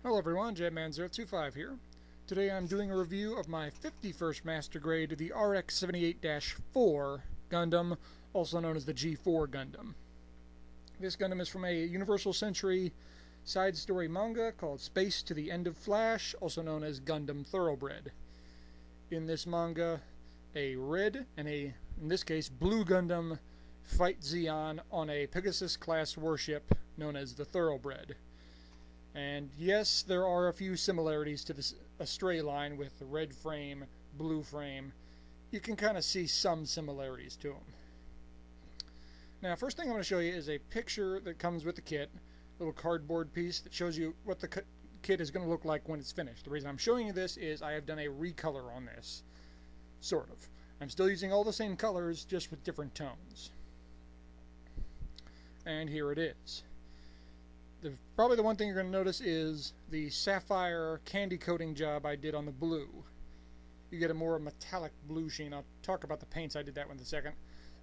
Hello everyone, JMan025 here. Today I'm doing a review of my 51st Master Grade, the RX-78-4 Gundam, also known as the G4 Gundam. This Gundam is from a Universal Century side story manga called Space to the End of Flash, also known as Gundam Thoroughbred. In this manga, a red and in this case, blue Gundam fight Zeon on a Pegasus-class warship known as the Thoroughbred. And yes, there are a few similarities to this Astray line with the red frame, blue frame. You can kind of see some similarities to them. Now, first thing I want to show you is a picture that comes with the kit, a little cardboard piece that shows you what the kit is going to look like when it's finished. The reason I'm showing you this is I have done a recolor on this, sort of. I'm still using all the same colors, just with different tones. And here it is. Probably the one thing you're going to notice is the sapphire candy coating job I did on the blue. You get a more metallic blue sheen. I'll talk about the paints. I did that one in a second.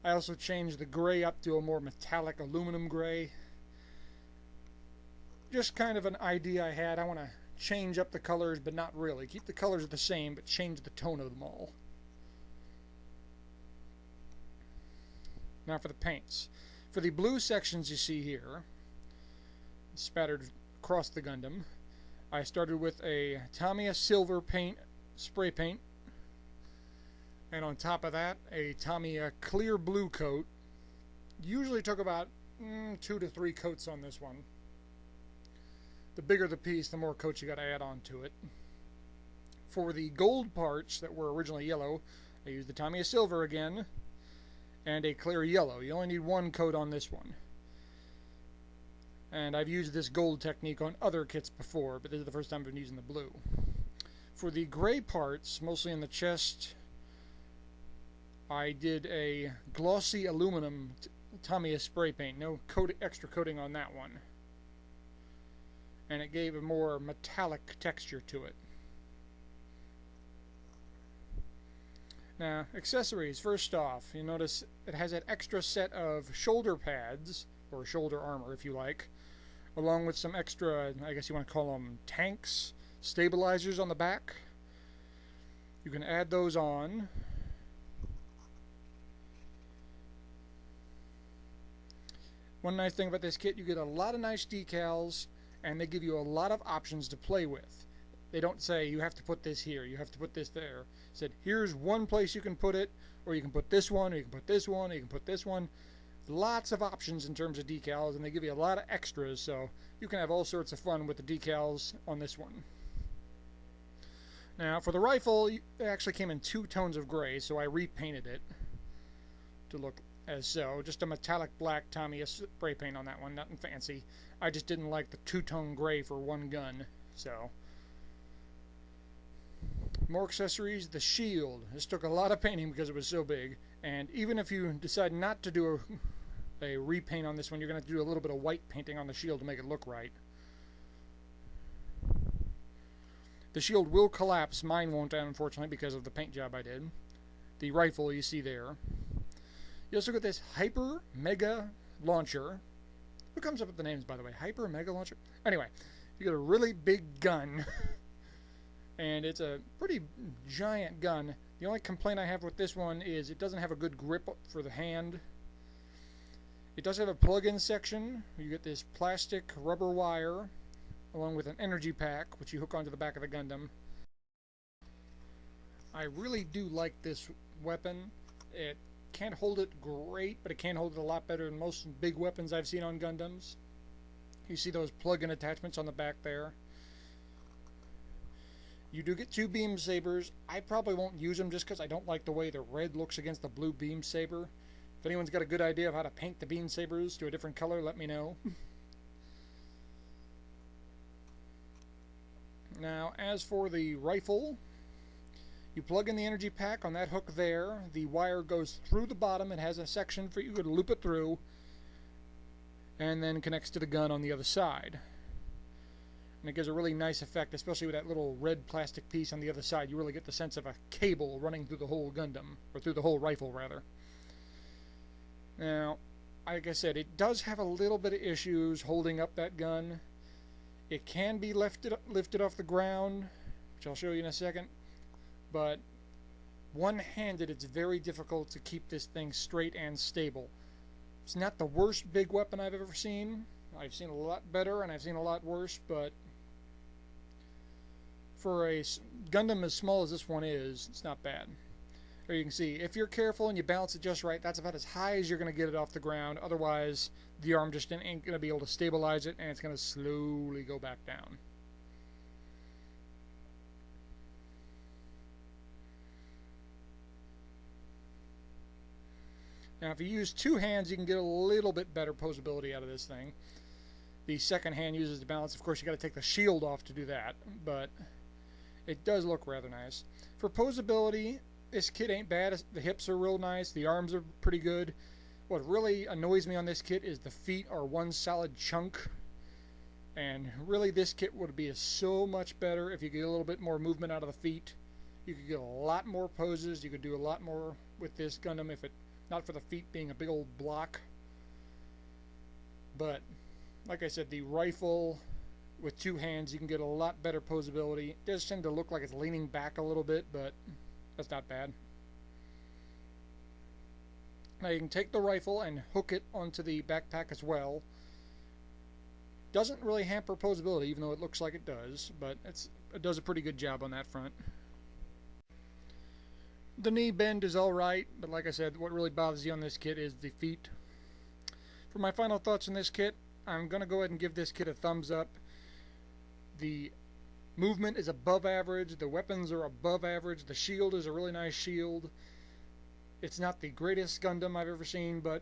I also changed the gray up to a more metallic aluminum gray. Just kind of an idea I had. I want to change up the colors, but not really. Keep the colors the same, but change the tone of them all. Now for the paints. For the blue sections you see here, spattered across the Gundam, I started with a Tamiya silver paint, spray paint, and on top of that a Tamiya clear blue coat. Usually took about 2 to 3 coats on this one. The bigger the piece, the more coats you got to add on to it. For the gold parts that were originally yellow, I used the Tamiya silver again and a clear yellow. You only need 1 coat on this one. And I've used this gold technique on other kits before, but this is the first time I've been using the blue. For the gray parts, mostly in the chest, I did a glossy aluminum Tamiya spray paint. No extra coating on that one. And it gave a more metallic texture to it. Now, accessories. First off, you notice it has an extra set of shoulder pads, or shoulder armor if you like, along with some extra, I guess you want to call them tanks, stabilizers on the back. You can add those on. One nice thing about this kit, you get a lot of nice decals, and they give you a lot of options to play with. They don't say you have to put this here, you have to put this there. It said here's one place you can put it, or you can put this one, or you can put this one, or you can put this one. Lots of options in terms of decals, and they give you a lot of extras, so you can have all sorts of fun with the decals on this one. Now for the rifle, it actually came in 2 tones of gray, so I repainted it to look as so. Just a metallic black Tamiya spray paint on that one, nothing fancy. I just didn't like the 2-tone gray for one gun, so. More accessories. The shield. This took a lot of painting because it was so big, and even if you decide not to do a repaint on this one, you're going to have to do a little bit of white painting on the shield to make it look right. The shield will collapse. Mine won't, unfortunately, because of the paint job I did. The rifle you see there. You also get this Hyper Mega Launcher. Who comes up with the names, by the way? Hyper Mega Launcher? Anyway, you get a really big gun. And it's a pretty giant gun. The only complaint I have with this one is it doesn't have a good grip for the hand. It does have a plug-in section. You get this plastic rubber wire along with an energy pack, which you hook onto the back of the Gundam. I really do like this weapon. It can't hold it great, but it can hold it a lot better than most big weapons I've seen on Gundams. You see those plug-in attachments on the back there. You do get 2 beam sabers. I probably won't use them just because I don't like the way the red looks against the blue beam saber. If anyone's got a good idea of how to paint the beam sabers to a different color, let me know. Now, as for the rifle, you plug in the energy pack on that hook there. The wire goes through the bottom. It has a section for you to loop it through, and then connects to the gun on the other side. And it gives a really nice effect, especially with that little red plastic piece on the other side. You really get the sense of a cable running through the whole Gundam, or through the whole rifle, rather. Now, like I said, it does have a little bit of issues holding up that gun. It can be lifted off the ground, which I'll show you in a second, but one-handed it's very difficult to keep this thing straight and stable. It's not the worst big weapon I've ever seen. I've seen a lot better and I've seen a lot worse, but for a Gundam as small as this one is, it's not bad. There you can see, if you're careful and you balance it just right, that's about as high as you're going to get it off the ground. Otherwise, the arm just ain't going to be able to stabilize it, and it's going to slowly go back down. Now, if you use two hands, you can get a little bit better posability out of this thing. The second hand uses the balance. Of course, you got to take the shield off to do that, but it does look rather nice. For posability, this kit ain't bad. The hips are real nice. The arms are pretty good. What really annoys me on this kit is the feet are one solid chunk. And really, this kit would be so much better if you get a little bit more movement out of the feet. You could get a lot more poses. You could do a lot more with this Gundam if it not for the feet being a big old block. But like I said, the rifle with two hands, you can get a lot better posability. It does tend to look like it's leaning back a little bit, but that's not bad. Now you can take the rifle and hook it onto the backpack as well. Doesn't really hamper posability, even though it looks like it does, but it does a pretty good job on that front. The knee bend is alright, but like I said, what really bothers you on this kit is the feet. For my final thoughts on this kit, I'm going to go ahead and give this kit a thumbs up. The movement is above average, the weapons are above average, the shield is a really nice shield. It's not the greatest Gundam I've ever seen, but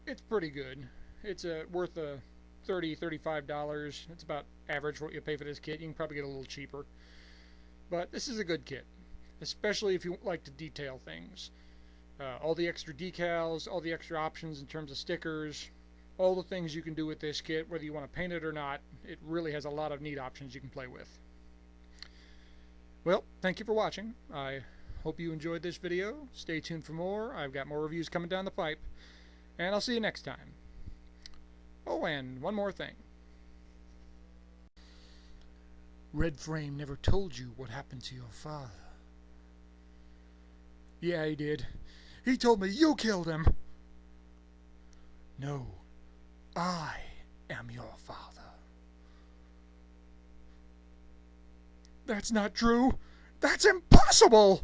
it's pretty good. It's worth $30, $35. It's about average for what you pay for this kit. You can probably get a little cheaper. But this is a good kit, especially if you like to detail things. All the extra decals, all the extra options in terms of stickers, all the things you can do with this kit, whether you want to paint it or not, it really has a lot of neat options you can play with. Well, thank you for watching. I hope you enjoyed this video. Stay tuned for more. I've got more reviews coming down the pipe, and I'll see you next time. Oh, and one more thing. Red Frame never told you what happened to your father. Yeah, he did. He told me you killed him. No, I am your father. That's not true. That's impossible!